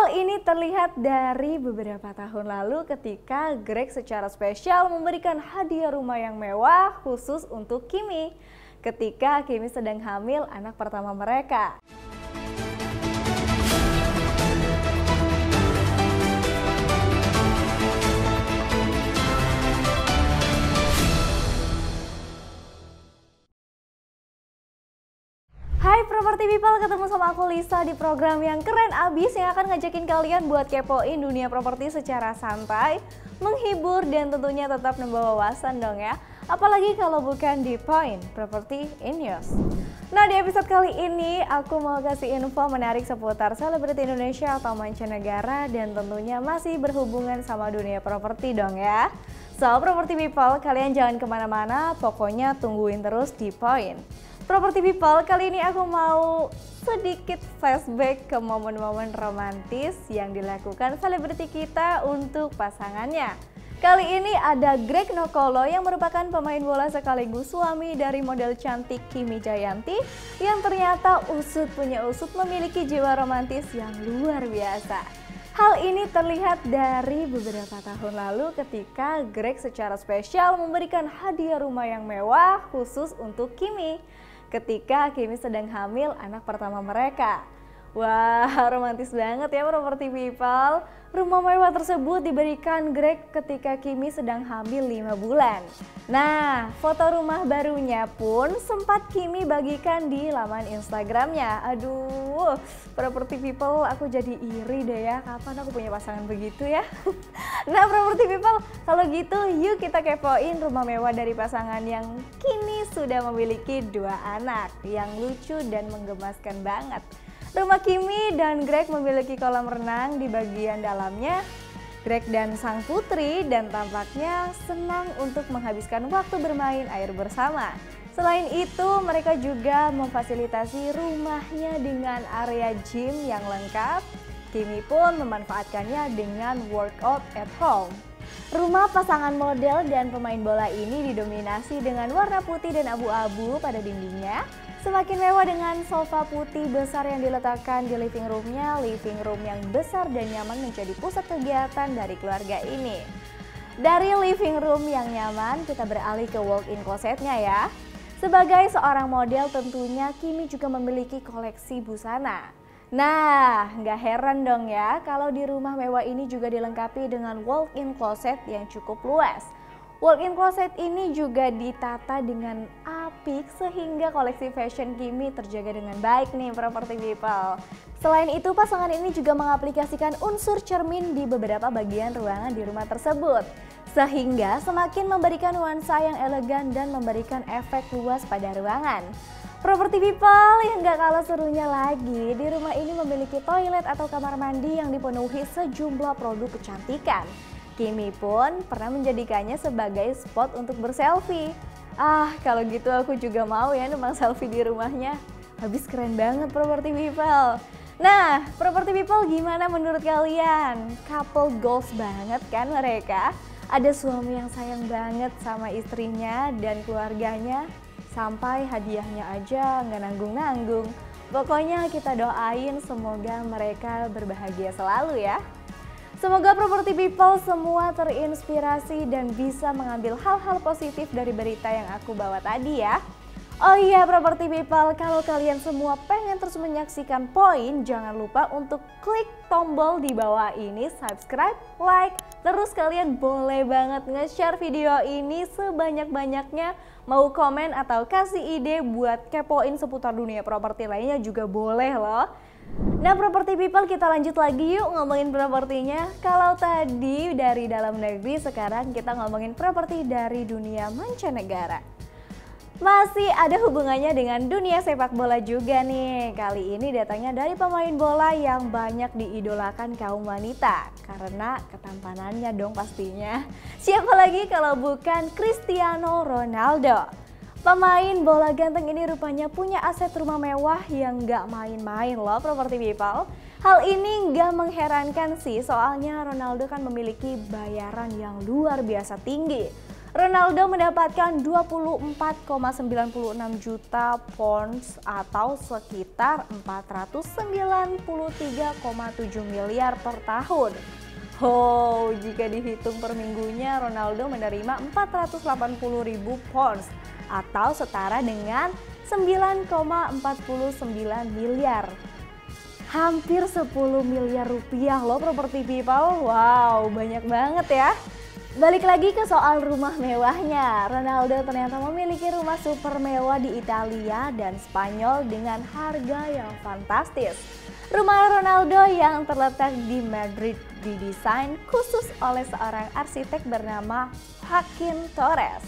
Hal ini terlihat dari beberapa tahun lalu ketika Greg secara spesial memberikan hadiah rumah yang mewah khusus untuk Kimi ketika Kimi sedang hamil anak pertama mereka. Hai Property People, ketemu sama aku Lisa di program yang keren abis yang akan ngajakin kalian buat kepoin dunia properti secara santai, menghibur dan tentunya tetap membawa wawasan dong ya. Apalagi kalau bukan di Point Property in News. Nah, di episode kali ini aku mau kasih info menarik seputar selebriti Indonesia atau mancanegara dan tentunya masih berhubungan sama dunia properti dong ya. So Property People, kalian jangan kemana-mana, pokoknya tungguin terus di Point. Property People, kali ini aku mau sedikit flashback ke momen-momen romantis yang dilakukan selebriti kita untuk pasangannya. Kali ini ada Greg Nokolo yang merupakan pemain bola sekaligus suami dari model cantik Kimi Jayanti yang ternyata punya usut memiliki jiwa romantis yang luar biasa. Hal ini terlihat dari beberapa tahun lalu ketika Greg secara spesial memberikan hadiah rumah yang mewah khusus untuk Kimi ketika Kimi sedang hamil anak pertama mereka. Wah, romantis banget ya Property People. Rumah mewah tersebut diberikan Greg ketika Kimi sedang hamil 5 bulan. Nah, foto rumah barunya pun sempat Kimi bagikan di laman Instagramnya. Aduh, Property People, aku jadi iri deh ya, kapan aku punya pasangan begitu ya. Nah Property People, kalau gitu yuk kita kepoin rumah mewah dari pasangan yang kini sudah memiliki 2 anak yang lucu dan menggemaskan banget. Rumah Kimi dan Greg memiliki kolam renang di bagian dalamnya. Greg dan sang putri dan tampaknya senang untuk menghabiskan waktu bermain air bersama. Selain itu, mereka juga memfasilitasi rumahnya dengan area gym yang lengkap. Kimi pun memanfaatkannya dengan workout at home. Rumah pasangan model dan pemain bola ini didominasi dengan warna putih dan abu-abu pada dindingnya. Semakin mewah dengan sofa putih besar yang diletakkan di living roomnya. Living room yang besar dan nyaman menjadi pusat kegiatan dari keluarga ini. Dari living room yang nyaman, kita beralih ke walk-in closetnya ya. Sebagai seorang model tentunya Kimi juga memiliki koleksi busana. Nah, nggak heran dong ya kalau di rumah mewah ini juga dilengkapi dengan walk-in closet yang cukup luas. Walk-in closet ini juga ditata dengan apik sehingga koleksi fashion Kimi terjaga dengan baik nih Property People. Selain itu, pasangan ini juga mengaplikasikan unsur cermin di beberapa bagian ruangan di rumah tersebut. Sehingga semakin memberikan nuansa yang elegan dan memberikan efek luas pada ruangan. Property People, yang gak kalah serunya lagi, di rumah ini memiliki toilet atau kamar mandi yang dipenuhi sejumlah produk kecantikan. Kimi pun pernah menjadikannya sebagai spot untuk berselfie. Ah, kalau gitu aku juga mau ya numpang selfie di rumahnya. Habis keren banget Property People. Nah, Property People, gimana menurut kalian? Couple goals banget kan mereka? Ada suami yang sayang banget sama istrinya dan keluarganya. Sampai hadiahnya aja nggak nanggung-nanggung. Pokoknya kita doain semoga mereka berbahagia selalu ya. Semoga Property People semua terinspirasi dan bisa mengambil hal-hal positif dari berita yang aku bawa tadi ya. Oh iya Property People, kalau kalian semua pengen terus menyaksikan Point, jangan lupa untuk klik tombol di bawah ini, subscribe, like, terus kalian boleh banget nge-share video ini sebanyak-banyaknya. Mau komen atau kasih ide buat kepoin seputar dunia properti lainnya juga boleh loh. Nah Property People, kita lanjut lagi yuk ngomongin propertinya. Kalau tadi dari dalam negeri, sekarang kita ngomongin properti dari dunia mancanegara. Masih ada hubungannya dengan dunia sepak bola juga nih. Kali ini datangnya dari pemain bola yang banyak diidolakan kaum wanita karena ketampanannya dong pastinya. Siapa lagi kalau bukan Cristiano Ronaldo. Pemain bola ganteng ini rupanya punya aset rumah mewah yang gak main-main loh Property People. Hal ini gak mengherankan sih, soalnya Ronaldo kan memiliki bayaran yang luar biasa tinggi. Ronaldo mendapatkan 24,96 juta pounds atau sekitar 493,7 miliar per tahun. Jika dihitung per minggunya, Ronaldo menerima 480.000 pounds atau setara dengan 9,49 miliar. Hampir 10 miliar rupiah loh properti people. Wow, banyak banget ya. Balik lagi ke soal rumah mewahnya. Ronaldo ternyata memiliki rumah super mewah di Italia dan Spanyol dengan harga yang fantastis. Rumah Ronaldo yang terletak di Madrid didesain khusus oleh seorang arsitek bernama Joaquim Torres.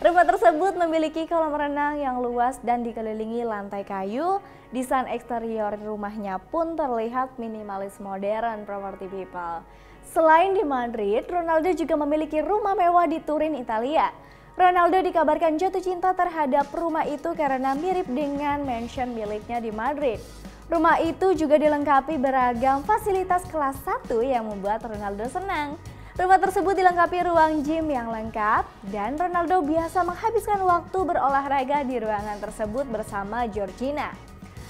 Rumah tersebut memiliki kolam renang yang luas dan dikelilingi lantai kayu. Desain eksterior rumahnya pun terlihat minimalis modern property people. Selain di Madrid, Ronaldo juga memiliki rumah mewah di Turin, Italia. Ronaldo dikabarkan jatuh cinta terhadap rumah itu karena mirip dengan mansion miliknya di Madrid. Rumah itu juga dilengkapi beragam fasilitas kelas 1 yang membuat Ronaldo senang. Rumah tersebut dilengkapi ruang gym yang lengkap dan Ronaldo biasa menghabiskan waktu berolahraga di ruangan tersebut bersama Georgina.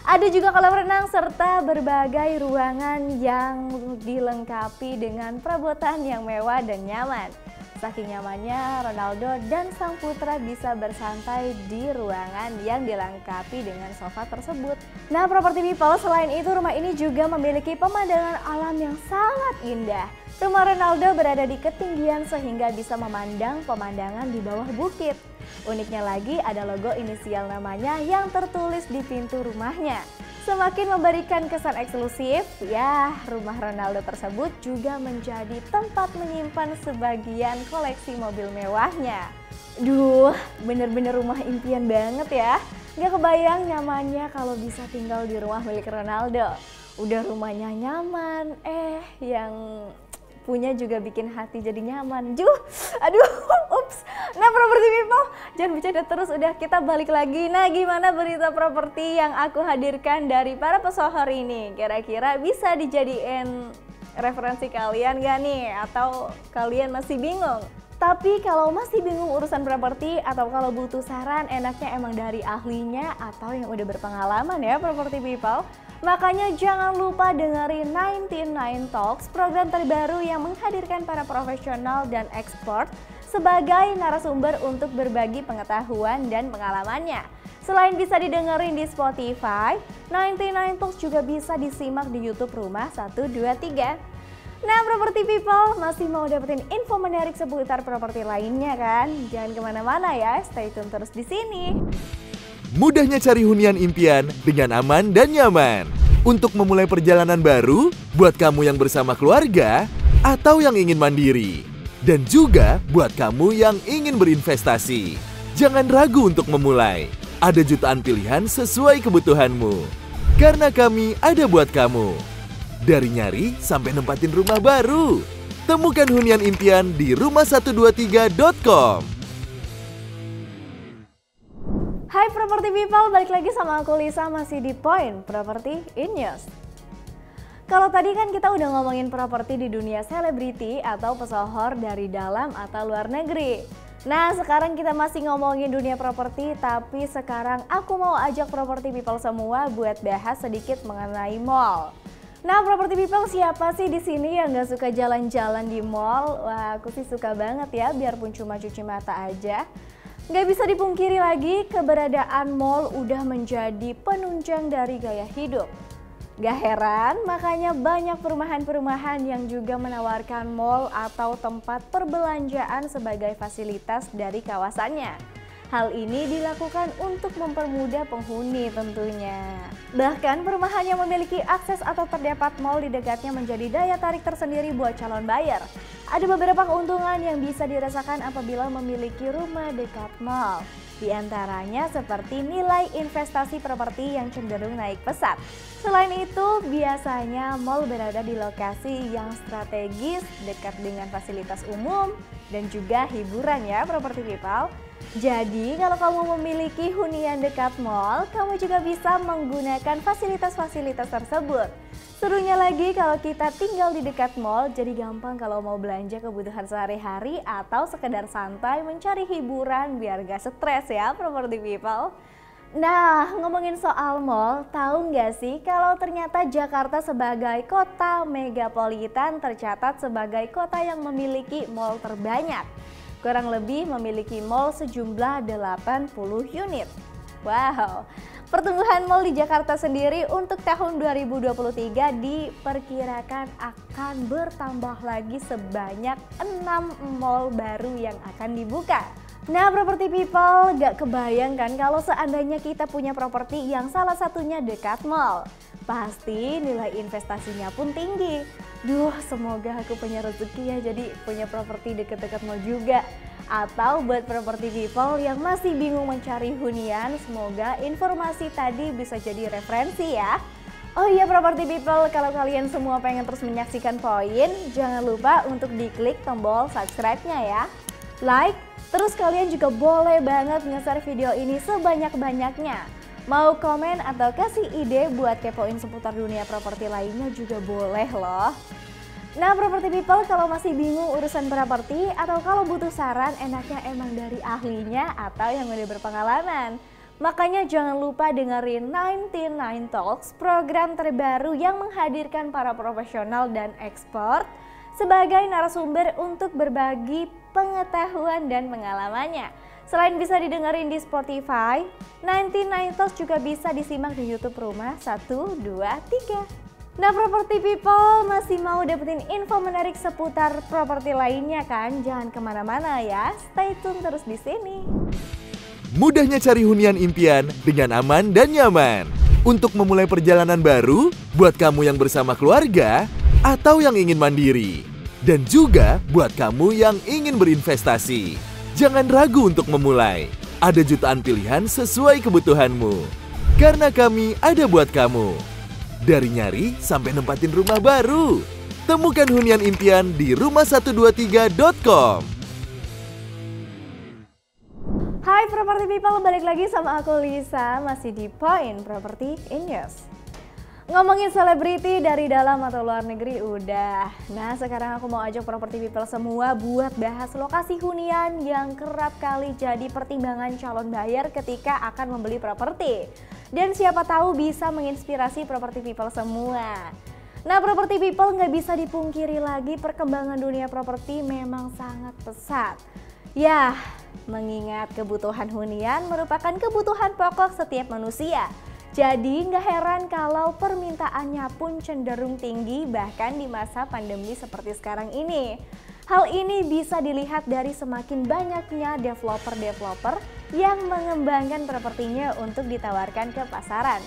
Ada juga kolam renang serta berbagai ruangan yang dilengkapi dengan perabotan yang mewah dan nyaman. Saking nyamannya, Ronaldo dan sang putra bisa bersantai di ruangan yang dilengkapi dengan sofa tersebut. Nah, property people, selain itu rumah ini juga memiliki pemandangan alam yang sangat indah. Rumah Ronaldo berada di ketinggian sehingga bisa memandang pemandangan di bawah bukit. Uniknya lagi ada logo inisial namanya yang tertulis di pintu rumahnya. Semakin memberikan kesan eksklusif, ya rumah Ronaldo tersebut juga menjadi tempat menyimpan sebagian koleksi mobil mewahnya. Duh, bener-bener rumah impian banget ya. Gak kebayang nyamannya kalau bisa tinggal di rumah milik Ronaldo. Udah rumahnya nyaman, yang punya juga bikin hati jadi nyaman. Ups. Nah, property people, jangan bercanda terus, udah kita balik lagi. Nah, gimana berita properti yang aku hadirkan dari para pesohor ini? Kira-kira bisa dijadiin referensi kalian gak nih? Atau kalian masih bingung? Tapi kalau masih bingung urusan properti atau kalau butuh saran, enaknya emang dari ahlinya atau yang udah berpengalaman ya property people. Makanya jangan lupa dengerin 99 Talks, program terbaru yang menghadirkan para profesional dan expert sebagai narasumber untuk berbagi pengetahuan dan pengalamannya. Selain bisa didengerin di Spotify, 99 Talks juga bisa disimak di YouTube Rumah 123. Nah, property people, masih mau dapetin info menarik seputar properti lainnya kan? Jangan kemana-mana ya, stay tune terus di sini. Mudahnya cari hunian impian dengan aman dan nyaman. Untuk memulai perjalanan baru, buat kamu yang bersama keluarga atau yang ingin mandiri. Dan juga buat kamu yang ingin berinvestasi. Jangan ragu untuk memulai. Ada jutaan pilihan sesuai kebutuhanmu. Karena kami ada buat kamu. Dari nyari sampai nempatin rumah baru. Temukan hunian impian di rumah123.com. Hai property people, balik lagi sama aku Lisa, masih di Point Property in News. Kalau tadi kan kita udah ngomongin properti di dunia selebriti atau pesohor dari dalam atau luar negeri. Nah, sekarang kita masih ngomongin dunia properti, tapi sekarang aku mau ajak property people semua buat bahas sedikit mengenai mall. Nah, property people, siapa sih di sini yang gak suka jalan-jalan di mall? Wah, aku sih suka banget ya, biarpun cuma cuci mata aja. Gak bisa dipungkiri lagi, keberadaan mall udah menjadi penunjang dari gaya hidup. Gak heran, makanya banyak perumahan-perumahan yang juga menawarkan mall atau tempat perbelanjaan sebagai fasilitas dari kawasannya. Hal ini dilakukan untuk mempermudah penghuni tentunya. Bahkan perumahan yang memiliki akses atau terdapat mall di dekatnya menjadi daya tarik tersendiri buat calon buyer. Ada beberapa keuntungan yang bisa dirasakan apabila memiliki rumah dekat mall. Di antaranya seperti nilai investasi properti yang cenderung naik pesat. Selain itu, biasanya mall berada di lokasi yang strategis, dekat dengan fasilitas umum, dan juga hiburan ya property people. Jadi kalau kamu memiliki hunian dekat mall, kamu juga bisa menggunakan fasilitas-fasilitas tersebut. Serunya lagi kalau kita tinggal di dekat mall, jadi gampang kalau mau belanja kebutuhan sehari-hari atau sekedar santai mencari hiburan biar gak stres ya property people. Nah, ngomongin soal mall, tahu nggak sih kalau ternyata Jakarta sebagai kota megapolitan tercatat sebagai kota yang memiliki mall terbanyak. Kurang lebih memiliki mall sejumlah 80 unit. Wow, pertumbuhan mall di Jakarta sendiri untuk tahun 2023 diperkirakan akan bertambah lagi sebanyak 6 mall baru yang akan dibuka. Nah, property people, gak kebayang kan kalau seandainya kita punya properti yang salah satunya dekat mall. Pasti nilai investasinya pun tinggi. Duh, semoga aku punya rezeki ya jadi punya properti deket-deket mall juga. Atau buat property people yang masih bingung mencari hunian, semoga informasi tadi bisa jadi referensi ya. Oh iya property people, kalau kalian semua pengen terus menyaksikan poin, jangan lupa untuk diklik tombol subscribe-nya ya. Like, terus kalian juga boleh banget nge-share video ini sebanyak-banyaknya. Mau komen atau kasih ide buat kepoin seputar dunia properti lainnya juga boleh loh. Nah property people, kalau masih bingung urusan properti atau kalau butuh saran enaknya emang dari ahlinya atau yang udah berpengalaman. Makanya jangan lupa dengerin 99 Talks, program terbaru yang menghadirkan para profesional dan expert sebagai narasumber untuk berbagi pengetahuan dan pengalamannya. Selain bisa didengerin di Spotify, 99 Talks juga bisa disimak di YouTube Rumah 123. Nah property people, masih mau dapetin info menarik seputar properti lainnya kan? Jangan kemana-mana ya, stay tune terus di sini. Mudahnya cari hunian impian dengan aman dan nyaman. Untuk memulai perjalanan baru, buat kamu yang bersama keluarga atau yang ingin mandiri. Dan juga buat kamu yang ingin berinvestasi. Jangan ragu untuk memulai. Ada jutaan pilihan sesuai kebutuhanmu. Karena kami ada buat kamu. Dari nyari sampai nempatin rumah baru. Temukan hunian impian di rumah123.com. Hai property people, balik lagi sama aku Lisa, masih di Point Property in News. Ngomongin selebriti dari dalam atau luar negeri udah. Nah sekarang aku mau ajak property people semua buat bahas lokasi hunian yang kerap kali jadi pertimbangan calon buyer ketika akan membeli properti. Dan siapa tahu bisa menginspirasi property people semua. Nah property people, nggak bisa dipungkiri lagi perkembangan dunia properti memang sangat pesat. Ya, mengingat kebutuhan hunian merupakan kebutuhan pokok setiap manusia. Jadi nggak heran kalau permintaannya pun cenderung tinggi bahkan di masa pandemi seperti sekarang ini. Hal ini bisa dilihat dari semakin banyaknya developer-developer yang mengembangkan propertinya untuk ditawarkan ke pasaran.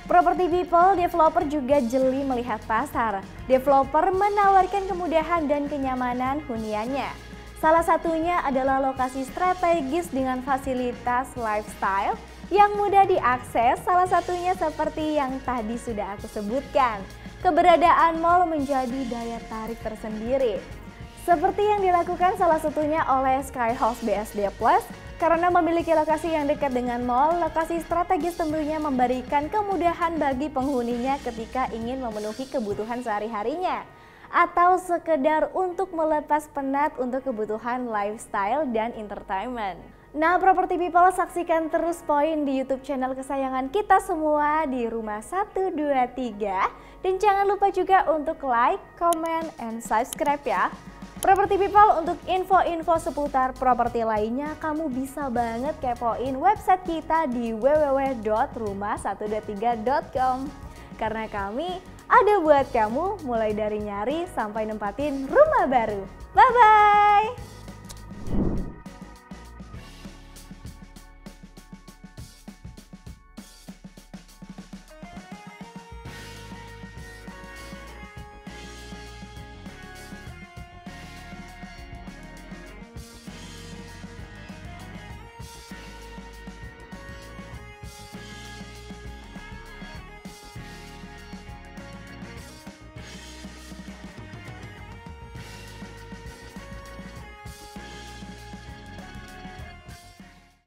Property people, developer juga jeli melihat pasar. Developer menawarkan kemudahan dan kenyamanan huniannya. Salah satunya adalah lokasi strategis dengan fasilitas lifestyle yang mudah diakses, salah satunya seperti yang tadi sudah aku sebutkan. Keberadaan mall menjadi daya tarik tersendiri. Seperti yang dilakukan salah satunya oleh Sky House BSD Plus, karena memiliki lokasi yang dekat dengan mall, lokasi strategis tentunya memberikan kemudahan bagi penghuninya ketika ingin memenuhi kebutuhan sehari-harinya. Atau sekedar untuk melepas penat untuk kebutuhan lifestyle dan entertainment. Nah property people, saksikan terus poin di YouTube channel kesayangan kita semua di Rumah 123. Dan jangan lupa juga untuk like, comment, and subscribe ya. Property people, untuk info-info seputar properti lainnya kamu bisa banget kepoin website kita di www.rumah123.com. Karena kami ada buat kamu mulai dari nyari sampai nempatin rumah baru. Bye-bye!